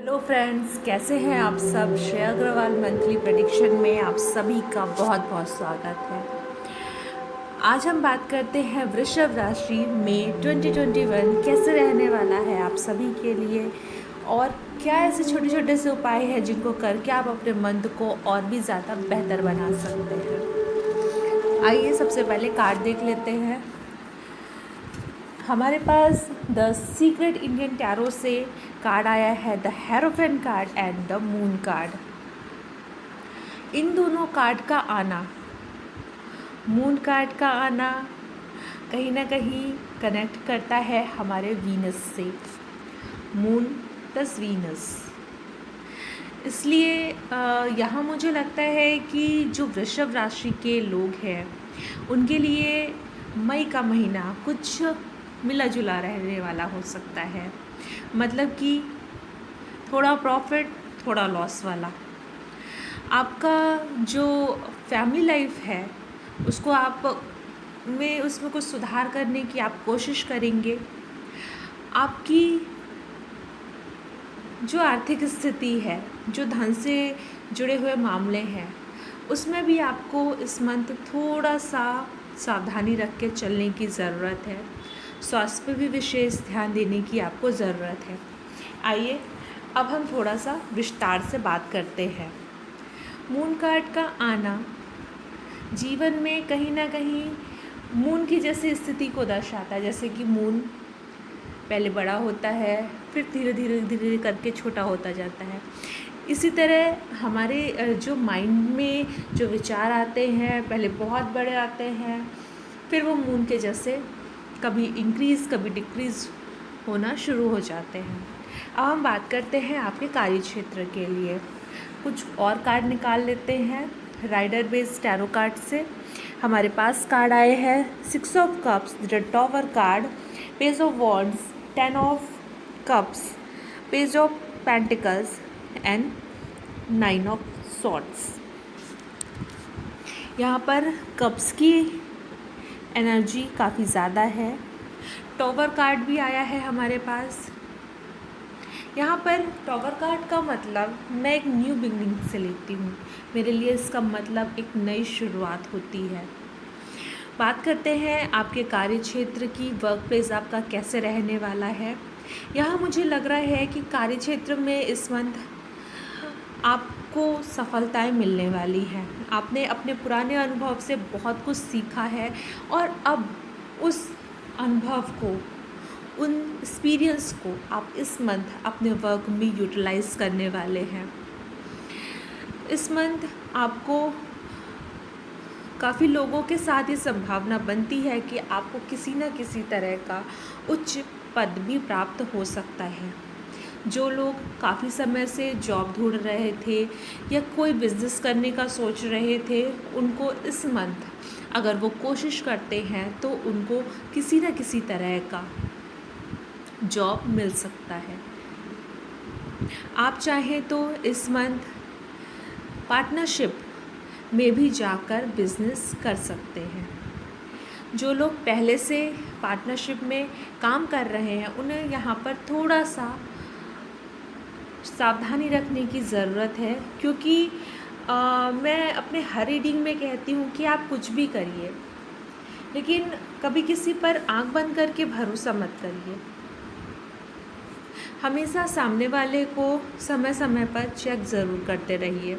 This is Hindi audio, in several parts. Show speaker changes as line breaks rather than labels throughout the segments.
हेलो फ्रेंड्स, कैसे हैं आप सब। श्रेया अग्रवाल मंथली प्रेडिक्शन में आप सभी का बहुत बहुत स्वागत है। आज हम बात करते हैं वृषभ राशि में 2021 कैसे रहने वाला है आप सभी के लिए, और क्या ऐसे छोटे छोटे से उपाय हैं जिनको करके आप अपने मंथ को और भी ज़्यादा बेहतर बना सकते हैं। आइए सबसे पहले कार्ड देख लेते हैं। हमारे पास द सीक्रेट इंडियन टैरो से कार्ड आया है the hierophant card and the moon card. इन दोनों कार्ड का आना, मून कार्ड का आना कहीं ना कहीं कनेक्ट करता है हमारे वीनस से, मून प्लस वीनस। इसलिए यहाँ मुझे लगता है कि जो वृषभ राशि के लोग हैं उनके लिए मई का महीना कुछ मिला जुला रहने वाला हो सकता है। मतलब कि थोड़ा प्रॉफिट थोड़ा लॉस वाला। आपका जो फैमिली लाइफ है उसको उसमें कुछ सुधार करने की आप कोशिश करेंगे। आपकी जो आर्थिक स्थिति है, जो धन से जुड़े हुए मामले हैं, उसमें भी आपको इस मंथ थोड़ा सा सावधानी रख के चलने की ज़रूरत है। स्वास्थ्य पर भी विशेष ध्यान देने की आपको ज़रूरत है। आइए अब हम थोड़ा सा विस्तार से बात करते हैं। मून कार्ड का आना जीवन में कहीं ना कहीं मून की जैसी स्थिति को दर्शाता है। जैसे कि मून पहले बड़ा होता है, फिर धीरे धीरे धीरे करके छोटा होता जाता है। इसी तरह हमारे जो माइंड में जो विचार आते हैं पहले बहुत बड़े आते हैं, फिर वो मून के जैसे कभी इंक्रीज़ कभी डिक्रीज़ होना शुरू हो जाते हैं। अब हम बात करते हैं आपके कार्य क्षेत्र के लिए। कुछ और कार्ड निकाल लेते हैं राइडर बेस्ड टैरो कार्ड से। हमारे पास कार्ड आए हैं 6 of cups, the tower card, page of wands, 10 of cups, page of pentacles and 9 of swords. यहाँ पर कप्स की एनर्जी काफ़ी ज़्यादा है। टॉवर कार्ड भी आया है हमारे पास। यहाँ पर टॉवर कार्ड का मतलब मैं एक न्यू बिगनिंग से लेती हूँ। मेरे लिए इसका मतलब एक नई शुरुआत होती है। बात करते हैं आपके कार्य क्षेत्र की। वर्क प्लेस आपका कैसे रहने वाला है। यहाँ मुझे लग रहा है कि कार्य क्षेत्र में इस मंथ आपको सफलताएं मिलने वाली हैं। आपने अपने पुराने अनुभव से बहुत कुछ सीखा है और अब उस अनुभव को, उन एक्सपीरियंस को आप इस मंथ अपने वर्क में यूटिलाइज करने वाले हैं। इस मंथ आपको काफ़ी लोगों के साथ ये संभावना बनती है कि आपको किसी न किसी तरह का उच्च पद भी प्राप्त हो सकता है। जो लोग काफ़ी समय से जॉब ढूंढ रहे थे या कोई बिज़नेस करने का सोच रहे थे, उनको इस मंथ अगर वो कोशिश करते हैं तो उनको किसी न किसी तरह का जॉब मिल सकता है। आप चाहें तो इस मंथ पार्टनरशिप में भी जाकर बिजनेस कर सकते हैं। जो लोग पहले से पार्टनरशिप में काम कर रहे हैं उन्हें यहाँ पर थोड़ा सा सावधानी रखने की ज़रूरत है, क्योंकि मैं अपने हर रीडिंग में कहती हूँ कि आप कुछ भी करिए, लेकिन कभी किसी पर आंख बंद करके भरोसा मत करिए। हमेशा सामने वाले को समय समय पर चेक ज़रूर करते रहिए।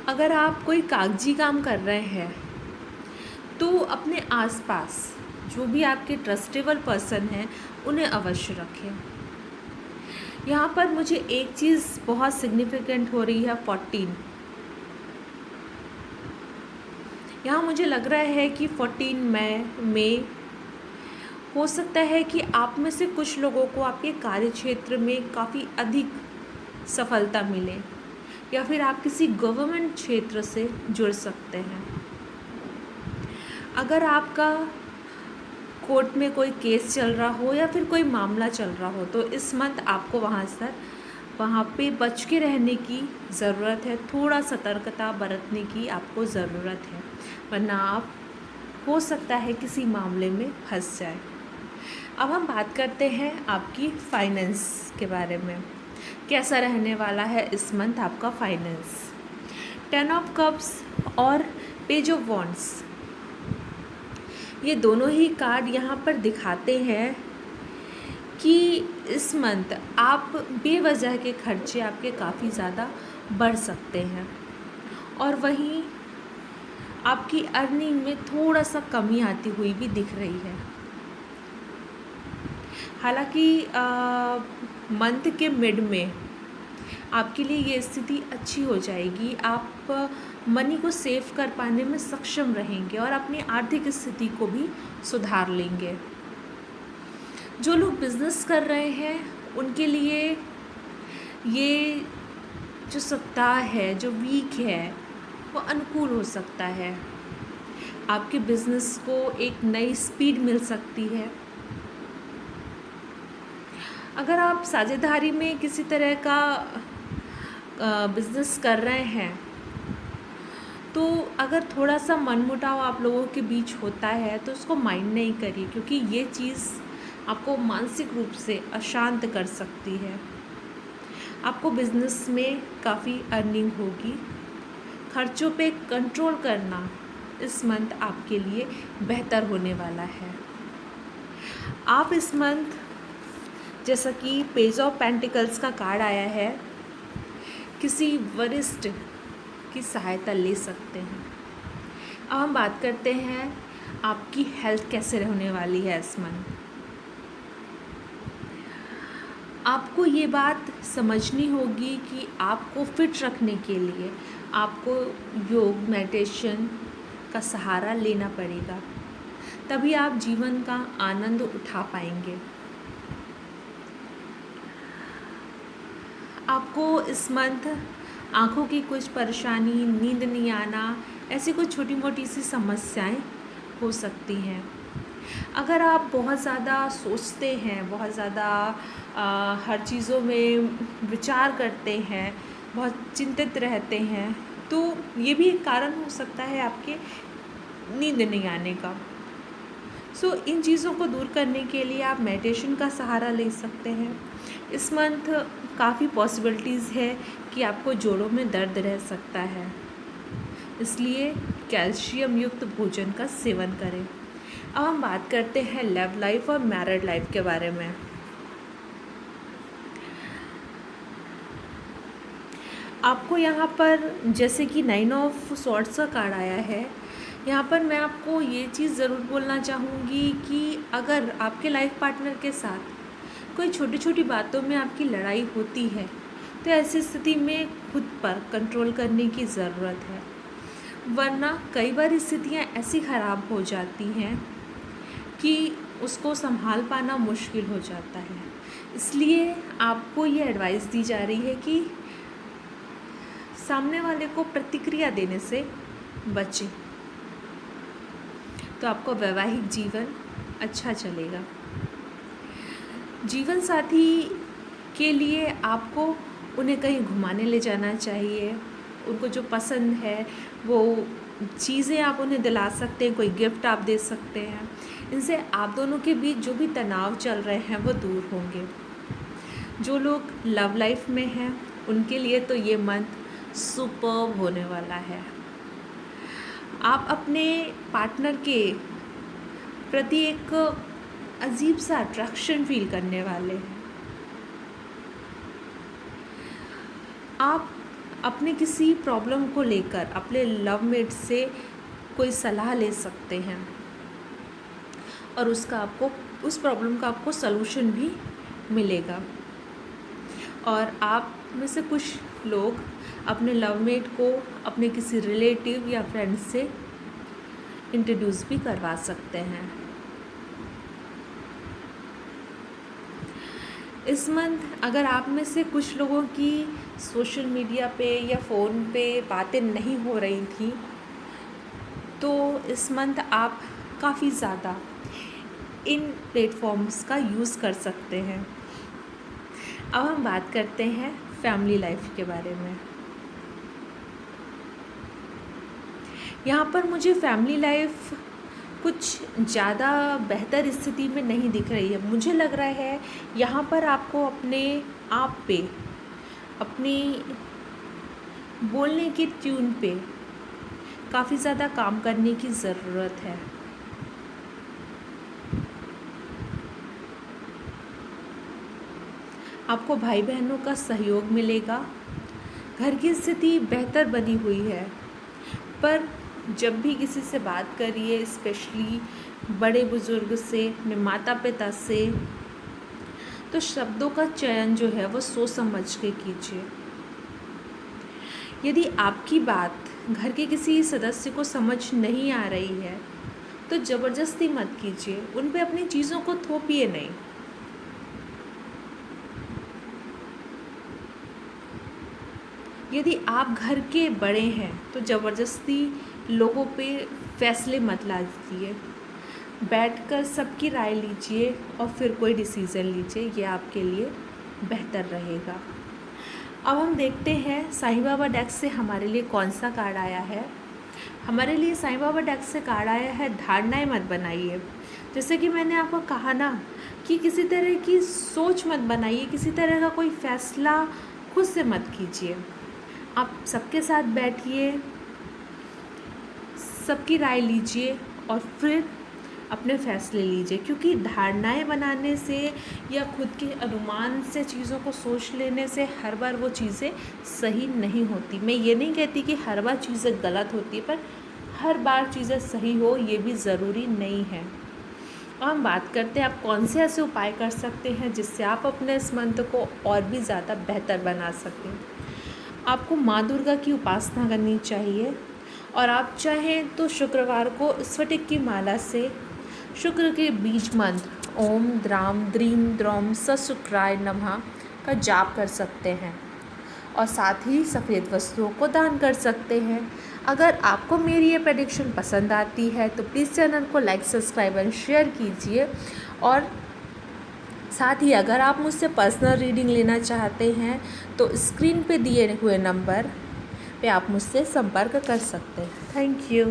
अगर आप कोई कागजी काम कर रहे हैं तो अपने आसपास जो भी आपके ट्रस्टेबल पर्सन हैं उन्हें अवश्य रखें। यहाँ पर मुझे एक चीज़ बहुत सिग्निफिकेंट हो रही है, 14। यहाँ मुझे लग रहा है कि 14 मई में हो सकता है कि आप में से कुछ लोगों को आपके कार्य क्षेत्र में काफ़ी अधिक सफलता मिले, या फिर आप किसी गवर्नमेंट क्षेत्र से जुड़ सकते हैं। अगर आपका कोर्ट में कोई केस चल रहा हो या फिर कोई मामला चल रहा हो तो इस मंथ आपको वहाँ पे बच के रहने की ज़रूरत है। थोड़ा सतर्कता बरतने की आपको ज़रूरत है, वरना आप हो सकता है किसी मामले में फंस जाए। अब हम बात करते हैं आपकी फाइनेंस के बारे में। कैसा रहने वाला है इस मंथ आपका फाइनेंस। 10 ऑफ कप्स और पेज ऑफ वॉन्ड्स, ये दोनों ही कार्ड यहाँ पर दिखाते हैं कि इस मंथ आप बेवजह के खर्चे आपके काफ़ी ज़्यादा बढ़ सकते हैं और वहीं आपकी अर्निंग में थोड़ा सा कमी आती हुई भी दिख रही है। हालांकि मंथ के मिड में आपके लिए ये स्थिति अच्छी हो जाएगी। आप मनी को सेव कर पाने में सक्षम रहेंगे और अपनी आर्थिक स्थिति को भी सुधार लेंगे। जो लोग बिज़नेस कर रहे हैं उनके लिए ये जो सप्ताह है, जो वीक है, वो अनुकूल हो सकता है। आपके बिज़नेस को एक नई स्पीड मिल सकती है। अगर आप साझेदारी में किसी तरह का बिज़नेस कर रहे हैं तो अगर थोड़ा सा मनमुटाव आप लोगों के बीच होता है तो उसको माइंड नहीं करिए, क्योंकि ये चीज़ आपको मानसिक रूप से अशांत कर सकती है। आपको बिज़नेस में काफ़ी अर्निंग होगी। खर्चों पे कंट्रोल करना इस मंथ आपके लिए बेहतर होने वाला है। आप इस मंथ, जैसा कि पेज ऑफ पेंटिकल्स का कार्ड आया है, किसी वरिष्ठ की सहायता ले सकते हैं। अब हम बात करते हैं आपकी हेल्थ कैसे रहने वाली है इस मंथ। आपको ये बात समझनी होगी कि आपको फिट रखने के लिए आपको योग, मेडिटेशन का सहारा लेना पड़ेगा, तभी आप जीवन का आनंद उठा पाएंगे। आपको इस मंथ आँखों की कुछ परेशानी, नींद नहीं आना, ऐसी कुछ छोटी मोटी सी समस्याएं हो सकती हैं। अगर आप बहुत ज़्यादा सोचते हैं, बहुत ज़्यादा हर चीज़ों में विचार करते हैं, बहुत चिंतित रहते हैं, तो ये भी एक कारण हो सकता है आपके नींद नहीं आने का। इन चीज़ों को दूर करने के लिए आप मेडिटेशन का सहारा ले सकते हैं। इस मंथ काफ़ी पॉसिबिलिटीज़ है कि आपको जोड़ों में दर्द रह सकता है, इसलिए कैल्शियम युक्त भोजन का सेवन करें। अब हम बात करते हैं लव लाइफ और मैरिड लाइफ के बारे में। आपको यहाँ पर जैसे कि 9 ऑफ स्वॉर्ड्स का कार्ड आया है, यहाँ पर मैं आपको ये चीज़ ज़रूर बोलना चाहूँगी कि अगर आपके लाइफ पार्टनर के साथ कोई छोटी छोटी बातों में आपकी लड़ाई होती है तो ऐसी स्थिति में खुद पर कंट्रोल करने की ज़रूरत है, वरना कई बार स्थितियाँ ऐसी ख़राब हो जाती हैं कि उसको संभाल पाना मुश्किल हो जाता है। इसलिए आपको ये एडवाइस दी जा रही है कि सामने वाले को प्रतिक्रिया देने से बचें, तो आपको वैवाहिक जीवन अच्छा चलेगा। जीवन साथी के लिए आपको उन्हें कहीं घुमाने ले जाना चाहिए। उनको जो पसंद है वो चीज़ें आप उन्हें दिला सकते हैं, कोई गिफ्ट आप दे सकते हैं। इनसे आप दोनों के बीच जो भी तनाव चल रहे हैं वो दूर होंगे। जो लोग लव लाइफ में हैं उनके लिए तो ये मंथ सुपर्ब होने वाला है। आप अपने पार्टनर के प्रति एक अजीब सा अट्रैक्शन फील करने वाले हैं। आप अपने किसी प्रॉब्लम को लेकर अपने लवमेट से कोई सलाह ले सकते हैं और उस प्रॉब्लम का आपको सलूशन भी मिलेगा। और आप में से कुछ लोग अपने लवमेट को अपने किसी रिलेटिव या फ्रेंड से इंट्रोड्यूस भी करवा सकते हैं। इस मंथ अगर आप में से कुछ लोगों की सोशल मीडिया पे या फ़ोन पे बातें नहीं हो रही थी, तो इस मंथ आप काफ़ी ज़्यादा इन प्लेटफॉर्म्स का यूज़ कर सकते हैं। अब हम बात करते हैं फैमिली लाइफ के बारे में। यहाँ पर मुझे फैमिली लाइफ कुछ ज़्यादा बेहतर स्थिति में नहीं दिख रही है। मुझे लग रहा है यहाँ पर आपको अपने आप पे, अपनी बोलने की ट्यून पे काफ़ी ज़्यादा काम करने की ज़रूरत है। आपको भाई बहनों का सहयोग मिलेगा। घर की स्थिति बेहतर बनी हुई है, पर जब भी किसी से बात करिए, स्पेशली बड़े बुज़ुर्ग से, अपने माता पिता से, तो शब्दों का चयन जो है वो सोच समझ के कीजिए। यदि आपकी बात घर के किसी सदस्य को समझ नहीं आ रही है तो ज़बरदस्ती मत कीजिए, उन पे अपनी चीज़ों को थोपिए नहीं। यदि आप घर के बड़े हैं तो ज़बरदस्ती लोगों पे फैसले मत ला दीजिए। बैठकर सबकी राय लीजिए और फिर कोई डिसीज़न लीजिए, ये आपके लिए बेहतर रहेगा। अब हम देखते हैं साईं बाबा डेस्क से हमारे लिए कौन सा कार्ड आया है। हमारे लिए साईं बाबा डेस्क से कार्ड आया है धारणाएं मत बनाइए। जैसे कि मैंने आपको कहा ना कि किसी तरह की सोच मत बनाइए, किसी तरह का कोई फ़ैसला खुद से मत कीजिए। आप सबके साथ बैठिए, सबकी राय लीजिए और फिर अपने फ़ैसले लीजिए, क्योंकि धारणाएं बनाने से या खुद के अनुमान से चीज़ों को सोच लेने से हर बार वो चीज़ें सही नहीं होती। मैं ये नहीं कहती कि हर बार चीज़ें गलत होती है, पर हर बार चीज़ें सही हो ये भी ज़रूरी नहीं है। और हम बात करते हैं आप कौन से ऐसे उपाय कर सकते हैं जिससे आप अपने इस मंत्र को और भी ज़्यादा बेहतर बना सकें। आपको माँ दुर्गा की उपासना करनी चाहिए और आप चाहें तो शुक्रवार को स्फटिक की माला से शुक्र के बीज मंत्र ओम द्राम द्रीम द्रौम सशुक्राय नमः का जाप कर सकते हैं और साथ ही सफ़ेद वस्तुओं को दान कर सकते हैं। अगर आपको मेरी ये प्रेडिक्शन पसंद आती है तो प्लीज़ चैनल को लाइक, सब्सक्राइब एंड शेयर कीजिए। और साथ ही अगर आप मुझसे पर्सनल रीडिंग लेना चाहते हैं तो स्क्रीन पे दिए हुए नंबर पे आप मुझसे संपर्क कर सकते हैं। Thank you.